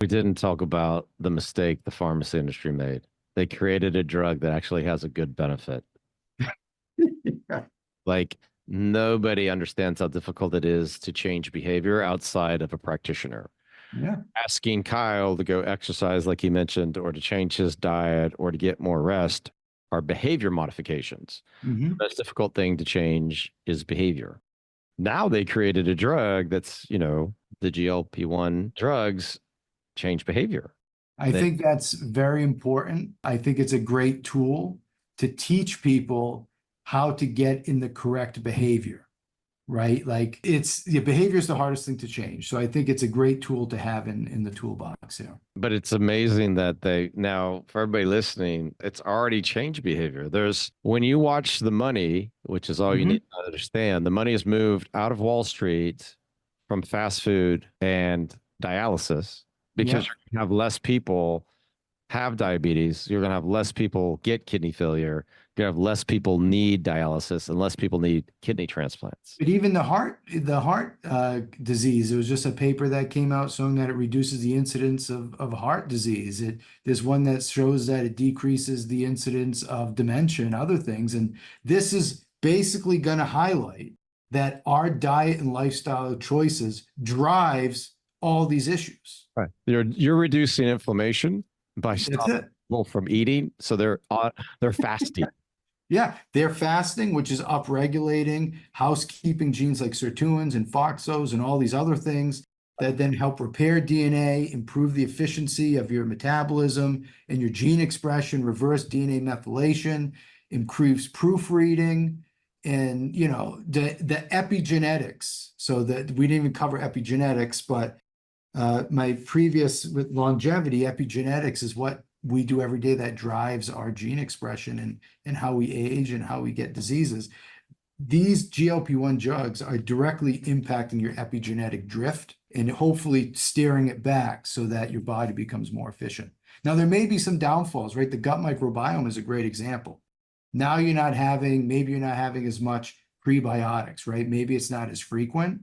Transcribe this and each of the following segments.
We didn't talk about the mistake the pharmacy industry made. They created a drug that actually has a good benefit. Yeah. Like nobody understands how difficult it is to change behavior outside of a practitioner. Yeah. Asking Kyle to go exercise, like he mentioned, or to change his diet or to get more rest are behavior modifications. The Hmm. most difficult thing to change is behavior. Now they created a drug that's, the GLP-1 drugs change behavior. I They, think that's very important. I think it's a great tool to teach people how to get in the correct behavior, right? Like the behavior is the hardest thing to change. So I think it's a great tool to have in the toolbox here. but it's amazing that they now, for everybody listening, it's already changed behavior. When you watch the money, which is all you need Hmm. to understand, the money has moved out of Wall Street from fast food and dialysis because Yeah. you're going to have less people have diabetes. You're going to have less people get kidney failure. You're going to have less people need dialysis and less people need kidney transplants. But even the heart disease, there was just a paper that came out showing that it reduces the incidence of heart disease. There's one that shows that it decreases the incidence of dementia and other things. And this is basically going to highlight that our diet and lifestyle choices drives all these issues. Right. You're reducing inflammation by That's stopping it. people from eating, so they're fasting. Yeah, they're fasting, which is upregulating housekeeping genes like sirtuins and foxos and all these other things that then help repair DNA, improve the efficiency of your metabolism and your gene expression, reverse DNA methylation, improves proofreading, and the epigenetics. So that we didn't even cover epigenetics, but my previous with longevity, epigenetics is what we do every day that drives our gene expression and how we age and how we get diseases. These GLP-1 drugs are directly impacting your epigenetic drift and hopefully steering it back so that your body becomes more efficient. Now, there may be some downfalls, right? The gut microbiome is a great example. Now maybe you're not having as much prebiotics, right? Maybe it's not as frequent.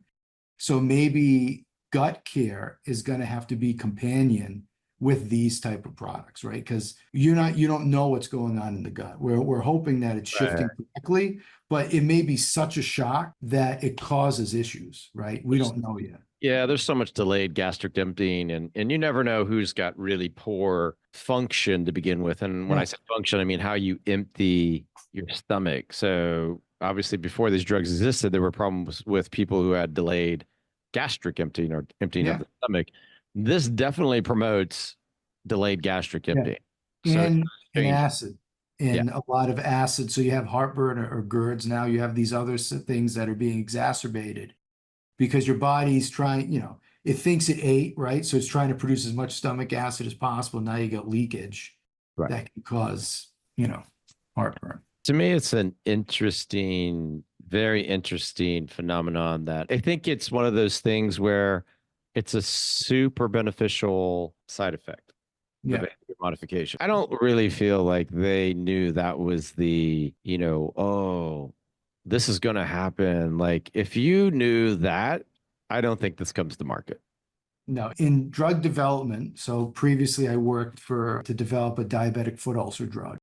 So maybe gut care is going to have to be companion with these type of products, right? Because you don't know what's going on in the gut. We're hoping that it's Right. shifting correctly, but it may be such a shock that it causes issues, right? We don't know yet. Yeah, there's so much delayed gastric emptying, and you never know who's got really poor function to begin with. And when I Yeah. say function, I mean how you empty your stomach. So obviously, before these drugs existed, there were problems with people who had delayed gastric emptying or emptying of Yeah. the stomach. This definitely promotes delayed gastric Yeah. emptying. So it's And change. acid Yeah. and a lot of acid. So you have heartburn or GERDs. Now you have these other things that are being exacerbated because your body's trying, it thinks it ate, right? So it's trying to produce as much stomach acid as possible. Now you get leakage Right. that can cause, heartburn. To me, it's an interesting, very interesting phenomenon that I think it's one of those things where it's a super beneficial side effect, the Yeah. behavior modification. I don't really feel like they knew that was oh, this is going to happen. Like, if you knew that, I don't think this comes to market. No, in drug development, so previously I worked to develop a diabetic foot ulcer drug.